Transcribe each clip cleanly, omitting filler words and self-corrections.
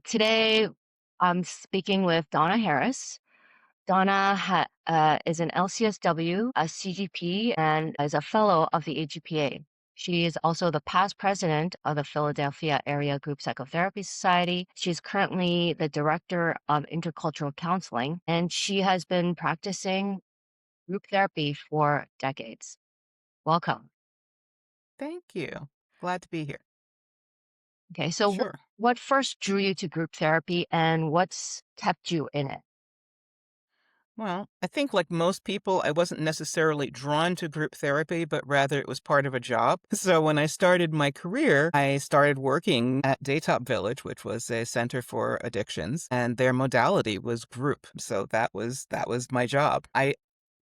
Today, I'm speaking with Donna Harris. Donna is an LCSW, a CGP, and is a fellow of the AGPA. She is also the past president of the Philadelphia Area Group Psychotherapy Society. She's currently the director of intercultural counseling, and she has been practicing group therapy for decades. Welcome. Thank you. Glad to be here. Okay, so Sure. what first drew you to group therapy, and what's kept you in it? Well, I think like most people, I wasn't necessarily drawn to group therapy, but rather it was part of a job. So when I started my career, I started working at Daytop Village, which was a center for addictions, and their modality was group. So that was my job. I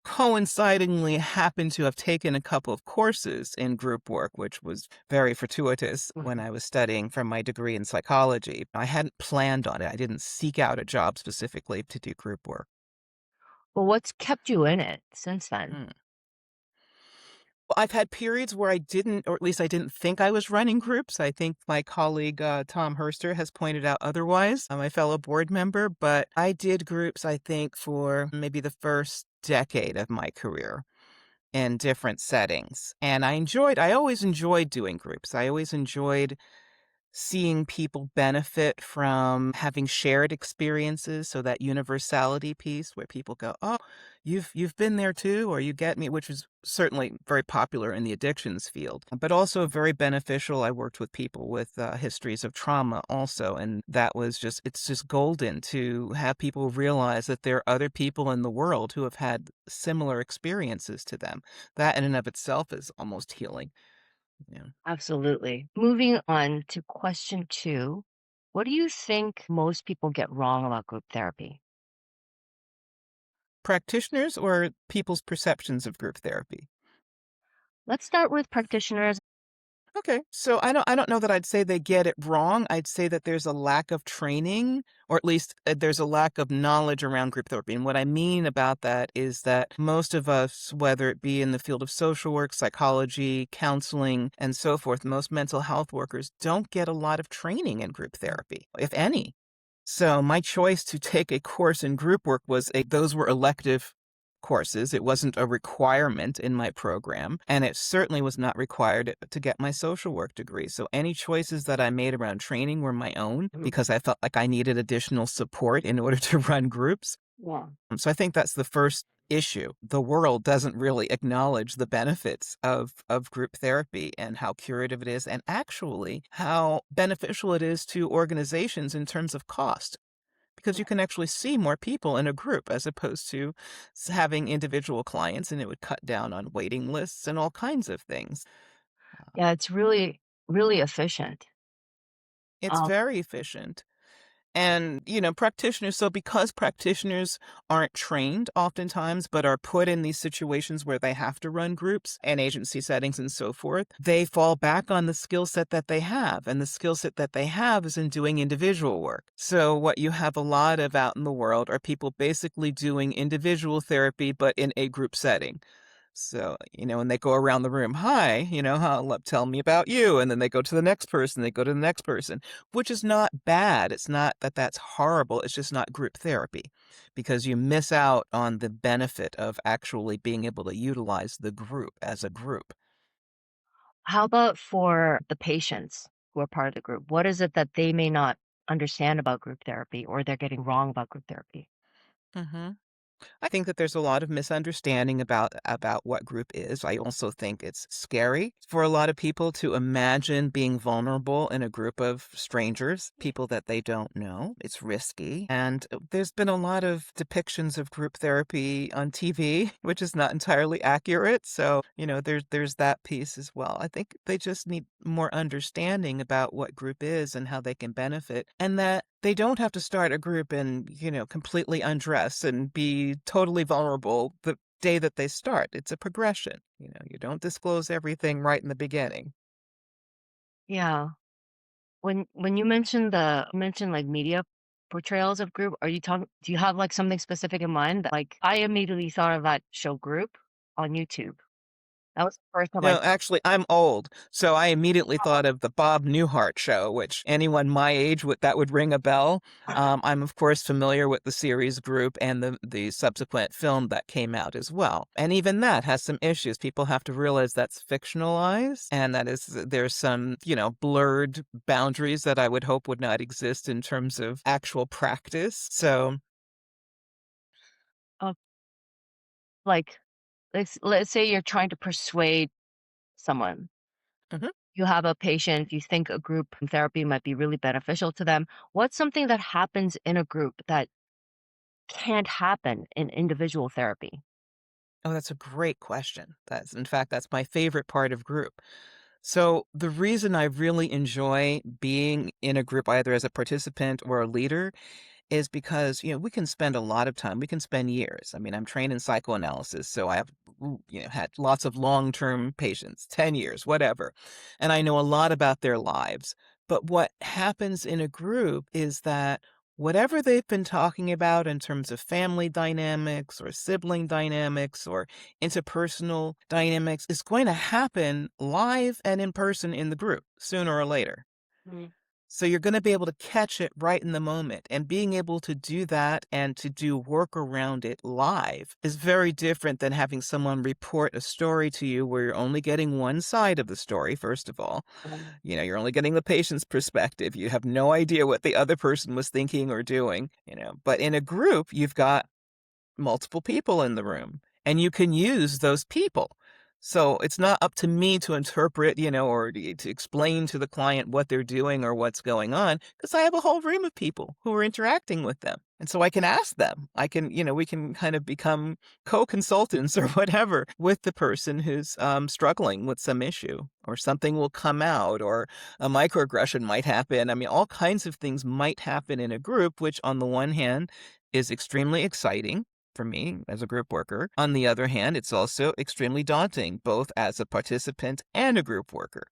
coincidingly happened to have taken a couple of courses in group work, which was very fortuitous when I was studying for my degree in psychology. I hadn't planned on it. I didn't seek out a job specifically to do group work. Well, what's kept you in it since then? Mm. Well, I've had periods where I didn't, or at least I didn't think I was running groups. I think my colleague Tom Herster has pointed out otherwise, my fellow board member, but I did groups, I think, for maybe the first decade of my career in different settings. And I always enjoyed doing groups. I always enjoyed seeing people benefit from having shared experiences, so that universality piece where people go, "Oh, you've been there too," or "You get me," which is certainly very popular in the addictions field, but also very beneficial. I worked with people with histories of trauma also, and that was just it's just golden to have people realize that there are other people in the world who have had similar experiences to them. That in and of itself is almost healing. Yeah. Absolutely. Moving on to question two. What do you think most people get wrong about group therapy? Practitioners or people's perceptions of group therapy? Let's start with practitioners. Okay. So I don't know that I'd say they get it wrong. I'd say that there's a lack of training, or at least there's a lack of knowledge around group therapy. And what I mean about that is that most of us, whether it be in the field of social work, psychology, counseling, and so forth, most mental health workers don't get a lot of training in group therapy, if any. So my choice to take a course in group work those were elective courses. It wasn't a requirement in my program, and it certainly was not required to get my social work degree. So any choices that I made around training were my own Mhm. because I felt like I needed additional support in order to run groups. Yeah. So I think that's the first issue. The world doesn't really acknowledge the benefits of group therapy and how curative it is, and actually how beneficial it is to organizations in terms of cost. Because you can actually see more people in a group as opposed to having individual clients, and it would cut down on waiting lists and all kinds of things. Yeah, it's really, really efficient. It's Um, very efficient. And, practitioners, so because practitioners aren't trained oftentimes, but are put in these situations where they have to run groups and agency settings and so forth, they fall back on the skill set that they have. And the skill set that they have is in doing individual work. So what you have a lot of out in the world are people basically doing individual therapy, but in a group setting. So, when they go around the room, "Hi, tell me about you." And then they go to the next person, they go to the next person, which is not bad. It's not that that's horrible. It's just not group therapy because you miss out on the benefit of actually being able to utilize the group as a group. how about for the patients who are part of the group? What is it that they may not understand about group therapy or they're getting wrong about group therapy? hmm I think that there's a lot of misunderstanding about what group is. I also think it's scary for a lot of people to imagine being vulnerable in a group of strangers, people that they don't know. It's risky. And there's been a lot of depictions of group therapy on TV, which is not entirely accurate. So, there's that piece as well. I think they just need more understanding about what group is and how they can benefit, and that they don't have to start a group and, completely undress and be totally vulnerable the day that they start. It's a progression. You don't disclose everything right in the beginning. Yeah. When you mentioned like media portrayals of group, are you talking do you have like something specific in mind? Like I immediately thought of that show Group on YouTube. That was the first time I No, actually, I'm old, so I immediately thought of the Bob Newhart show, which anyone my age would that would ring a bell. I'm of course familiar with the series group and the subsequent film that came out as well. And even that has some issues. People have to realize that's fictionalized and that is there's some, blurred boundaries that I would hope would not exist in terms of actual practice. So, uh, like, let's say you're trying to persuade someone. mhm. You have a patient, you think a group therapy might be really beneficial to them. What's something that happens in a group that can't happen in individual therapy? Oh, that's a great question. In fact, that's my favorite part of group. So, the reason I really enjoy being in a group, either as a participant or a leader, is because, we can spend a lot of time. We can spend years. I mean, I'm trained in psychoanalysis, so I have, had lots of long-term patients, 10 years, whatever. And I know a lot about their lives. But what happens in a group is that whatever they've been talking about in terms of family dynamics or sibling dynamics or interpersonal dynamics is going to happen live and in person in the group sooner or later. Mm. So you're gonna be able to catch it right in the moment, and being able to do that and to do work around it live is very different than having someone report a story to you where you're only getting one side of the story, first of all. You're only getting the patient's perspective. You have no idea what the other person was thinking or doing. But in a group, you've got multiple people in the room, and you can use those people. So it's not up to me to interpret, or to explain to the client what they're doing or what's going on, because I have a whole room of people who are interacting with them. And so I can ask them. We can kind of become co-consultants or whatever with the person who's struggling with some issue, or something will come out, or a microaggression might happen. I mean, all kinds of things might happen in a group, which on the one hand is extremely exciting for me as a group worker. On the other hand, it's also extremely daunting, both as a participant and a group worker.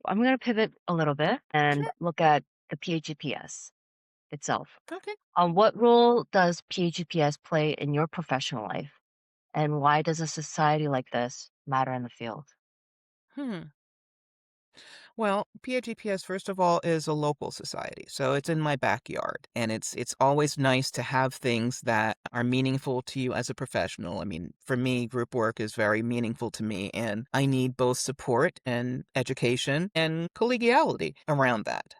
I'm going to pivot a little bit and Sure. look at the PAGPS itself. Okay. What role does PAGPS play in your professional life? And why does a society like this matter in the field? Hmm. Well, PAGPS, first of all, is a local society, so it's in my backyard, and it's always nice to have things that are meaningful to you as a professional. I mean, for me, group work is very meaningful to me, and I need both support and education and collegiality around that.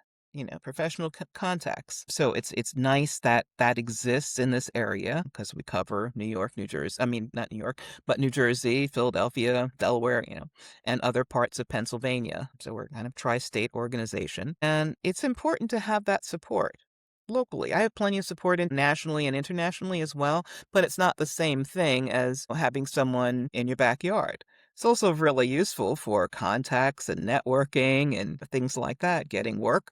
Professional contacts. So it's nice that that exists in this area because we cover New York, New Jersey. I mean, not New York, but New Jersey, Philadelphia, Delaware. And other parts of Pennsylvania. So we're kind of tri-state organization. And it's important to have that support locally. I have plenty of support nationally and internationally as well, but it's not the same thing as having someone in your backyard. It's also really useful for contacts and networking and things like that, getting work,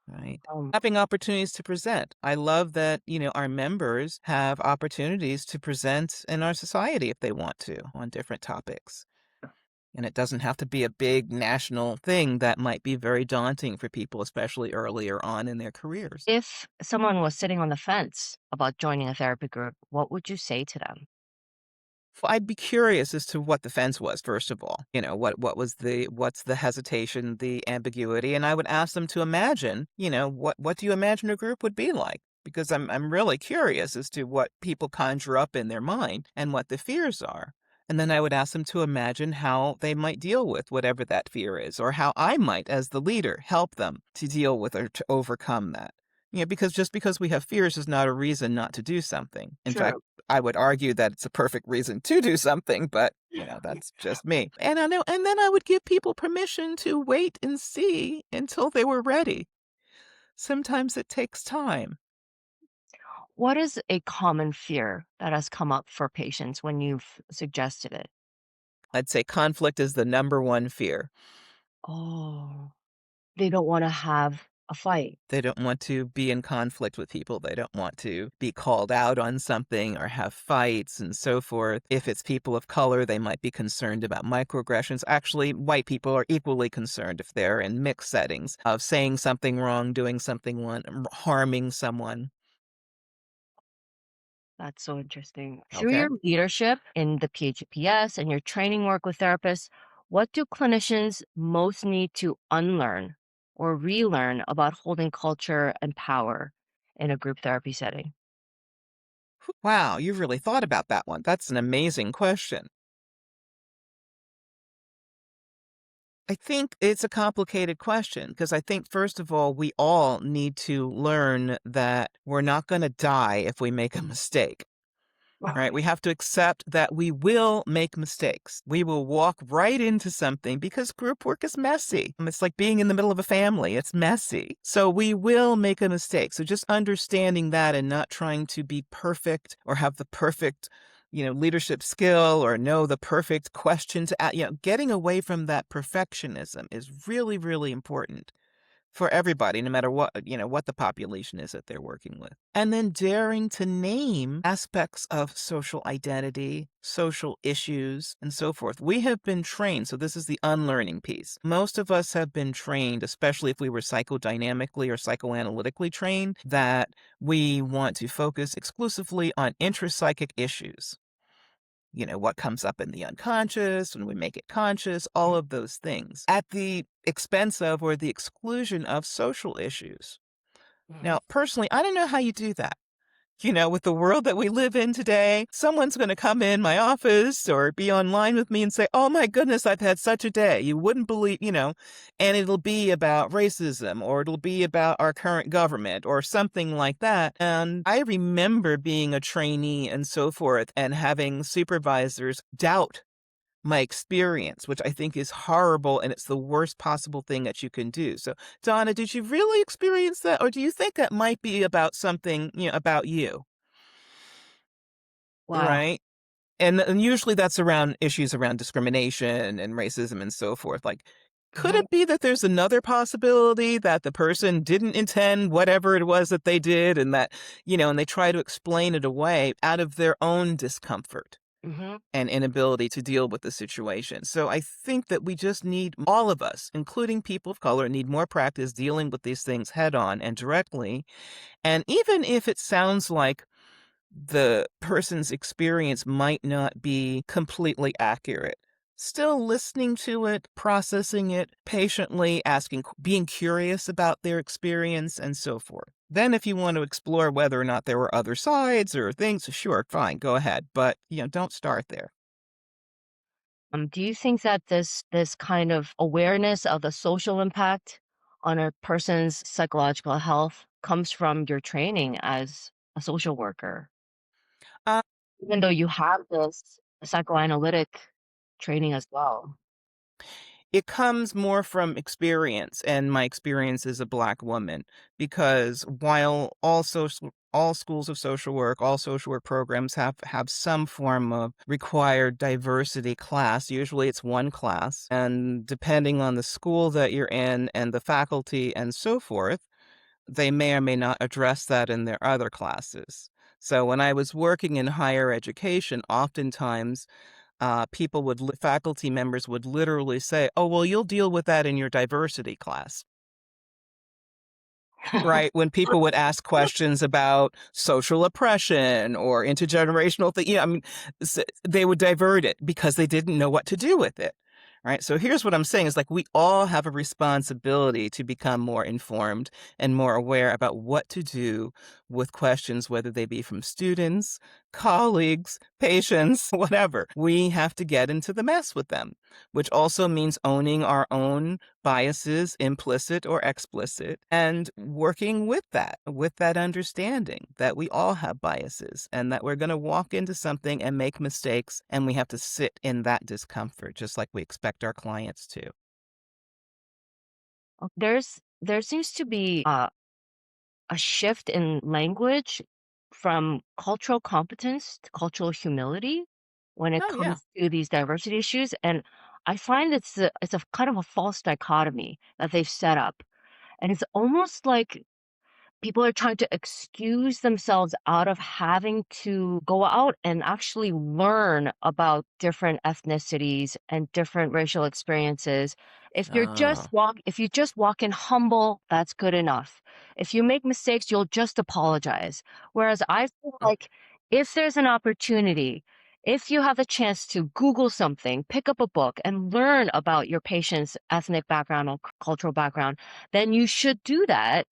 right? Um, Having opportunities to present. I love that, our members have opportunities to present in our society if they want to on different topics. And it doesn't have to be a big national thing that might be very daunting for people, especially earlier on in their careers. if someone was sitting on the fence about joining a therapy group, what would you say to them? Well, I'd be curious as to what the fence was, first of all. What's the hesitation, the ambiguity, and I would ask them to imagine, what do you imagine a group would be like? Because I'm really curious as to what people conjure up in their mind and what the fears are. And then I would ask them to imagine how they might deal with whatever that fear is, or how I might, as the leader, help them to deal with or to overcome that. Because just because we have fears is not a reason not to do something. In fact, Sure. I would argue that it's a perfect reason to do something, but, that's just me. And I know, and then I would give people permission to wait and see until they were ready. Sometimes it takes time. What is a common fear that has come up for patients when you've suggested it? I'd say conflict is the number one fear. Oh, they don't want to have a fight. They don't want to be in conflict with people. They don't want to be called out on something or have fights and so forth. If it's people of color, they might be concerned about microaggressions. Actually, white people are equally concerned if they're in mixed settings of saying something wrong, doing something wrong, harming someone. That's so interesting. Through Okay. your leadership in the PHPS and your training work with therapists, what do clinicians most need to unlearn or relearn about holding culture and power in a group therapy setting? Wow, you've really thought about that one. That's an amazing question. I think it's a complicated question because I think, first of all, we all need to learn that we're not going to die if we make a mistake. Right? We have to accept that we will make mistakes. We will walk right into something because group work is messy. It's like being in the middle of a family. It's messy. So we will make a mistake. So just understanding that and not trying to be perfect or have the perfect, leadership skill or know the perfect question to ask, getting away from that perfectionism is really, really important for everybody, no matter what the population is that they're working with. And then daring to name aspects of social identity, social issues, and so forth. We have been trained, so this is the unlearning piece. Most of us have been trained, especially if we were psychodynamically or psychoanalytically trained, that we want to focus exclusively on intrapsychic issues. What comes up in the unconscious when we make it conscious, all of those things at the expense of or the exclusion of social issues. Mhm. Now, personally, I don't know how you do that. With the world that we live in today, someone's going to come in my office or be online with me and say, "Oh my goodness, I've had such a day. You wouldn't believe, and it'll be about racism or it'll be about our current government or something like that." And I remember being a trainee and so forth and having supervisors doubt my experience, which I think is horrible and it's the worst possible thing that you can do. So, Donna, did you really experience that? Or do you think that might be about something, about you? Wow. Right? And usually that's around issues around discrimination and racism and so forth. Like, could Mhm. it be that there's another possibility that the person didn't intend whatever it was that they did and that, and they try to explain it away out of their own discomfort Mhm. and inability to deal with the situation. So I think that we just need, all of us, including people of color, need more practice dealing with these things head on and directly. And even if it sounds like the person's experience might not be completely accurate, still listening to it, processing it patiently, being curious about their experience and so forth. Then if you want to explore whether or not there were other sides or things, sure, fine, go ahead. But, don't start there. Do you think that this kind of awareness of the social impact on a person's psychological health comes from your training as a social worker? Uh, Even though you have this psychoanalytic training as well. It comes more from experience, and my experience as a Black woman, because while all schools of social work, all social work programs have some form of required diversity class, usually it's one class, and depending on the school that you're in and the faculty and so forth, they may or may not address that in their other classes. So when I was working in higher education, oftentimes faculty members would literally say, "Oh, well, you'll deal with that in your diversity class." Right, when people would ask questions about social oppression or intergenerational I mean, they would divert it because they didn't know what to do with it, right? So here's what I'm saying is like we all have a responsibility to become more informed and more aware about what to do with questions, whether they be from students, colleagues, patients, whatever. We have to get into the mess with them, which also means owning our own biases, implicit or explicit, and working with that understanding that we all have biases and that we're going to walk into something and make mistakes, and we have to sit in that discomfort just like we expect our clients to. There seems to be a shift in language from cultural competence to cultural humility when it Oh, yeah. comes to these diversity issues, and I find it's a kind of a false dichotomy that they've set up, and it's almost like people are trying to excuse themselves out of having to go out and actually learn about different ethnicities and different racial experiences. Oh, If you just walk in humble, that's good enough. If you make mistakes, you'll just apologize. Whereas I feel oh, like if there's an opportunity, if you have a chance to Google something, pick up a book and learn about your patient's ethnic background or cultural background, then you should do that.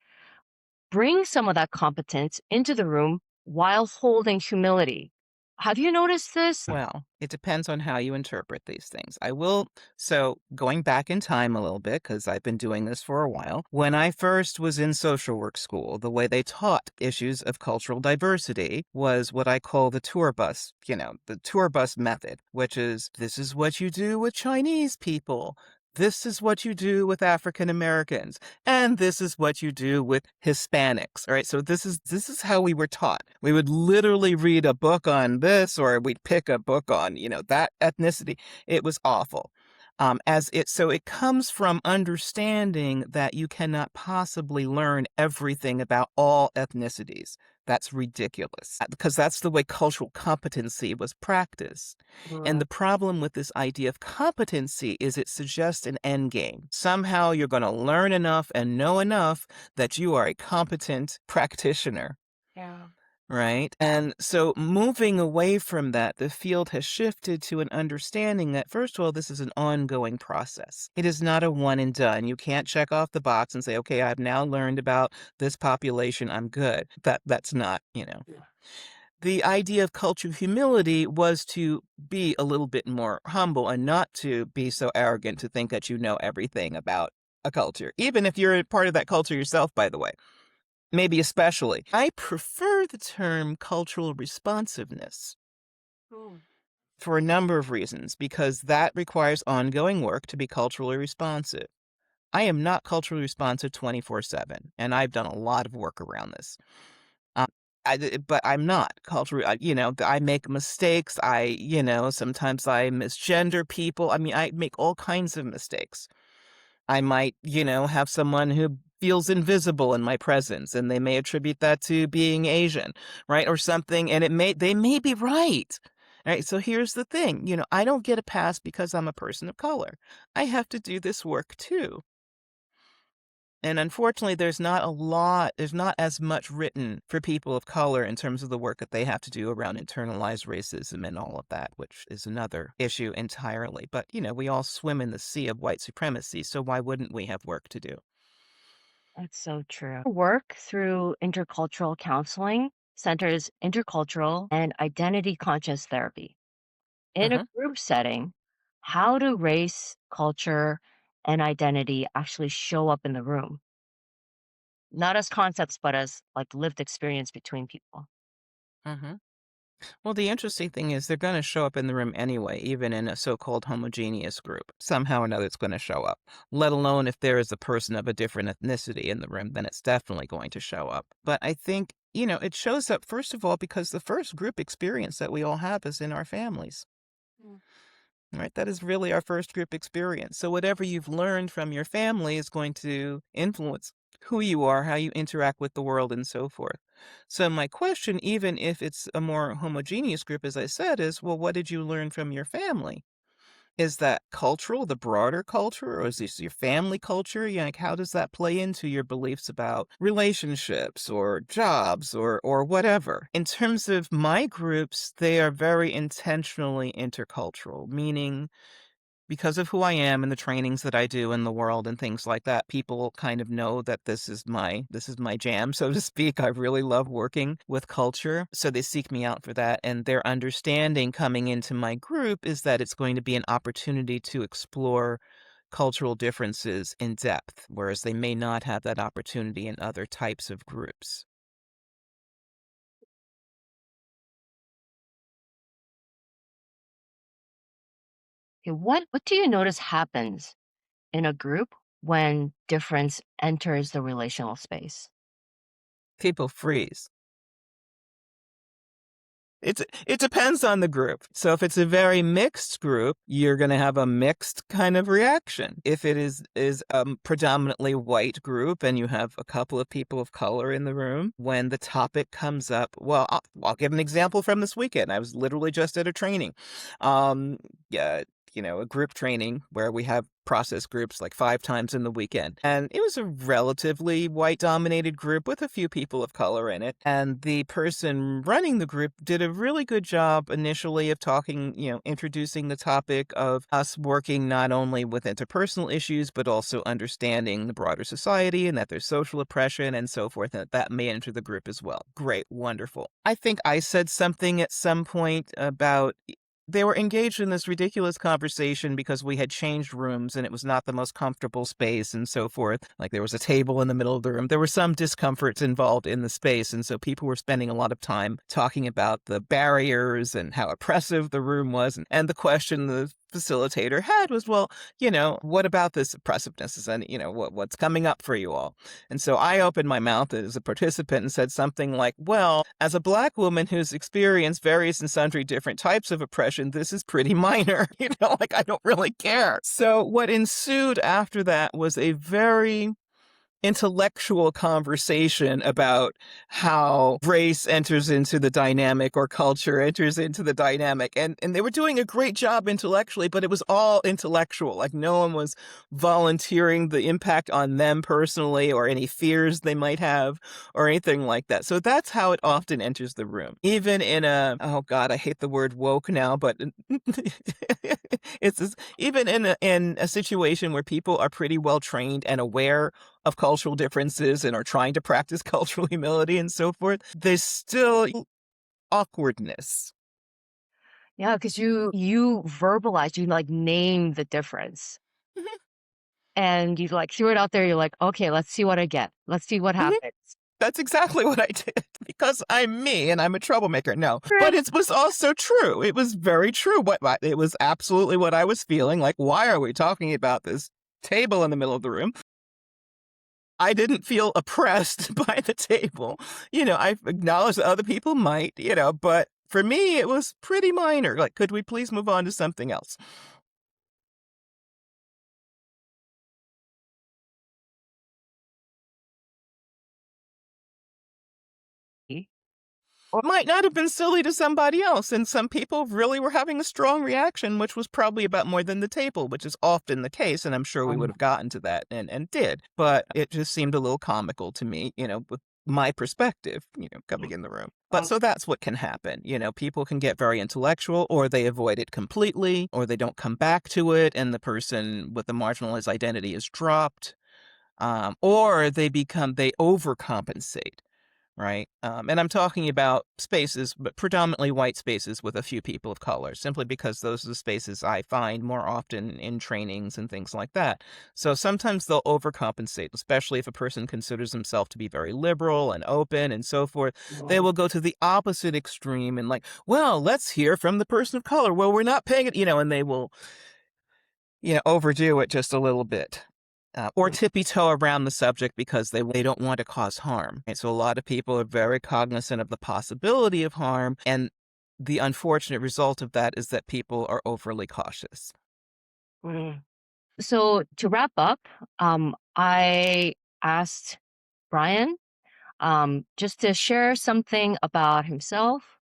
Bring some of that competence into the room while holding humility. Have you noticed this? Well, it depends on how you interpret these things. So going back in time a little bit, because I've been doing this for a while, when I first was in social work school, the way they taught issues of cultural diversity was what I call the tour bus, the tour bus method, which is this is what you do with Chinese people. This is what you do with African Americans, and this is what you do with Hispanics. All right. So this is how we were taught. We would literally read a book on this, or we'd pick a book on, that ethnicity. It was awful. So it comes from understanding that you cannot possibly learn everything about all ethnicities. That's ridiculous because that's the way cultural competency was practiced. And Mm, the problem with this idea of competency is it suggests an end game. Somehow you're going to learn enough and know enough that you are a competent practitioner. yeah. Right. And so moving away from that, the field has shifted to an understanding that, first of all, this is an ongoing process. It is not a one and done. You can't check off the box and say, okay, I've now learned about this population. I'm good. That's not. Yeah. The idea of cultural humility was to be a little bit more humble and not to be so arrogant to think that you know everything about a culture, even if you're a part of that culture yourself, by the way. Maybe especially. I prefer the term cultural responsiveness Mm. for a number of reasons, because that requires ongoing work to be culturally responsive. I am not culturally responsive 24/7, and I've done a lot of work around this. Um, but I'm not culturally, I make mistakes. Sometimes I misgender people. I mean, I make all kinds of mistakes. I might, have someone who feels invisible in my presence, and they may attribute that to being Asian, right? Or something, and they may be right. Right. So here's the thing, I don't get a pass because I'm a person of color. I have to do this work too. And unfortunately, there's not as much written for people of color in terms of the work that they have to do around internalized racism and all of that, which is another issue entirely. But, we all swim in the sea of white supremacy, so why wouldn't we have work to do? That's so true. Work through intercultural counseling centers intercultural and identity conscious therapy. In a Hmm. group setting, how do race, culture, and identity actually show up in the room? Not as concepts, but as like lived experience between people. Hmm. Well, the interesting thing is they're going to show up in the room anyway, even in a so-called homogeneous group. Somehow or another, it's going to show up, let alone if there is a person of a different ethnicity in the room, then it's definitely going to show up. But I think, it shows up, first of all, because the first group experience that we all have is in our families. Mm. Right? That is really our first group experience. So whatever you've learned from your family is going to influence who you are, how you interact with the world, and so forth. So my question, even if it's a more homogeneous group, as I said, is, well, what did you learn from your family? Is that cultural, the broader culture, or is this your family culture? Like, how does that play into your beliefs about relationships or jobs or whatever? In terms of my groups, they are very intentionally intercultural, meaning because of who I am and the trainings that I do in the world and things like that, people kind of know that this is my jam, so to speak. I really love working with culture, so they seek me out for that. And their understanding coming into my group is that it's going to be an opportunity to explore cultural differences in depth, whereas they may not have that opportunity in other types of groups. Okay, what do you notice happens in a group when difference enters the relational space? People freeze. It depends on the group. So if it's a very mixed group, you're going to have a mixed kind of reaction. If it is a predominantly white group and you have a couple of people of color in the room, when the topic comes up, well, I'll give an example from this weekend. I was literally just at a training. Um, yeah, a group training where we have process groups like 5 times in the weekend. And it was a relatively white-dominated group with a few people of color in it. And the person running the group did a really good job initially of talking, introducing the topic of us working not only with interpersonal issues, but also understanding the broader society and that there's social oppression and so forth, and that may enter the group as well. Great, wonderful. I think I said something at some point about they were engaged in this ridiculous conversation because we had changed rooms and it was not the most comfortable space and so forth. Like there was a table in the middle of the room. There were some discomforts involved in the space. And so people were spending a lot of time talking about the barriers and how oppressive the room was. And the question the facilitator had was, well, what about this oppressiveness? And, what's coming up for you all? And so I opened my mouth as a participant and said something like, well, as a Black woman who's experienced various and sundry different types of oppression, this is pretty minor, like I don't really care. So what ensued after that was a very intellectual conversation about how race enters into the dynamic or culture enters into the dynamic. And they were doing a great job intellectually, but it was all intellectual. Like no one was volunteering the impact on them personally or any fears they might have or anything like that. So that's how it often enters the room. Even in oh God, I hate the word woke now, but even in a situation where people are pretty well trained and aware of cultural differences and are trying to practice cultural humility and so forth, there's still awkwardness. Yeah, because you verbalize, you like name the difference. Mhm, And you like threw it out there, you're like, okay, let's see what I get. Let's see what mhm. happens. That's exactly what I did because I'm me and I'm a troublemaker. No, Right. but it was also true. It was very true. It was absolutely what I was feeling. Like, why are we talking about this table in the middle of the room? I didn't feel oppressed by the table. I acknowledged that other people might, but for me, it was pretty minor. Like, could we please move on to something else? Or Might not have been silly to somebody else, and some people really were having a strong reaction, which was probably about more than the table, which is often the case, and I'm sure we would have gotten to that and did. But it just seemed a little comical to me, with my perspective, coming in the room. But so that's what can happen. People can get very intellectual, or they avoid it completely, or they don't come back to it, and the person with the marginalized identity is dropped, or they overcompensate. Right. And I'm talking about spaces, but predominantly white spaces with a few people of color, simply because those are the spaces I find more often in trainings and things like that. So sometimes they'll overcompensate, especially if a person considers himself to be very liberal and open and so forth. They will go to the opposite extreme and like, well, let's hear from the person of color. Well, we're not paying it, and they will overdo it just a little bit. Or tippy toe around the subject because they don't want to cause harm. And so a lot of people are very cognizant of the possibility of harm. And the unfortunate result of that is that people are overly cautious. Mm. So to wrap up, I asked Brian just to share something about himself,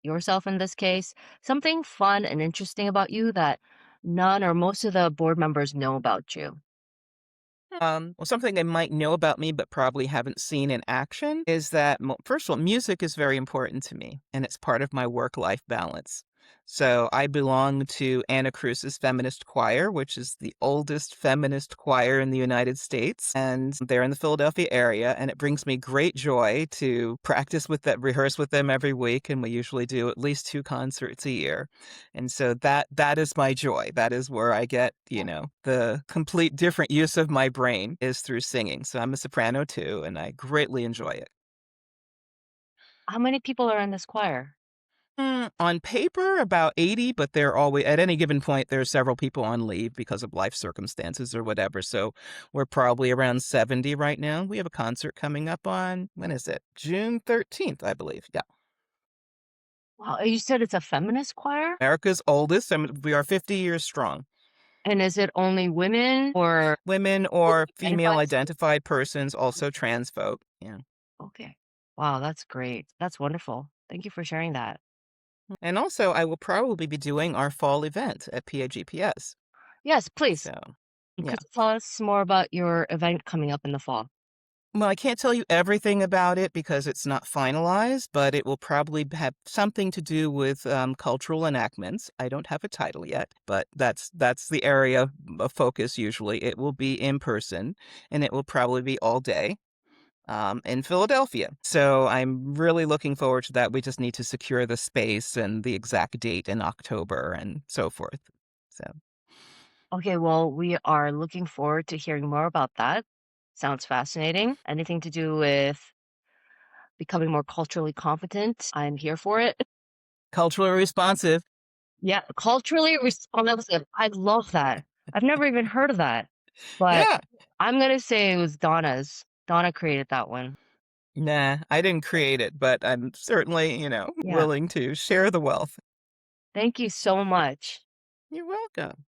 yourself in this case, something fun and interesting about you that none or most of the board members know about you. Well, something they might know about me, but probably haven't seen in action is that, first of all, music is very important to me, and it's part of my work-life balance. So I belong to Anna Cruz's feminist choir, which is the oldest feminist choir in the United States, and they're in the Philadelphia area, and it brings me great joy to practice with them, rehearse with them every week, and we usually do at least 2 concerts a year. And so that is my joy. That is where I get, the complete different use of my brain is through singing. So I'm a soprano too, and I greatly enjoy it. How many people are in this choir? On paper, about 80, but they're always at any given point, there are several people on leave because of life circumstances or whatever. So we're probably around 70 right now. We have a concert coming up on, when is it? June 13th, I believe. Yeah. Wow, you said it's a feminist choir? America's oldest, and we are 50 years strong. And is it only women or Women who or female identifies? identified persons, also trans folk. Yeah. Okay. Wow, that's great. That's wonderful. Thank you for sharing that. And also, I will probably be doing our fall event at PAGPS. Yes, please. So, yeah. Could you tell us more about your event coming up in the fall? Well, I can't tell you everything about it because it's not finalized, but it will probably have something to do with cultural enactments. I don't have a title yet, but that's the area of focus usually. It will be in person, and it will probably be all day in Philadelphia. So I'm really looking forward to that. We just need to secure the space and the exact date in October and so forth. So Okay, well, we are looking forward to hearing more about that. Sounds fascinating. Anything to do with becoming more culturally competent, I'm here for it. culturally responsive. Yeah, culturally responsive. I love that. I've never even heard of that, but Yeah. I'm gonna say it was Donna's. Donna created that one. Nah, I didn't create it, but I'm certainly, Yeah. willing to share the wealth. Thank you so much. You're welcome.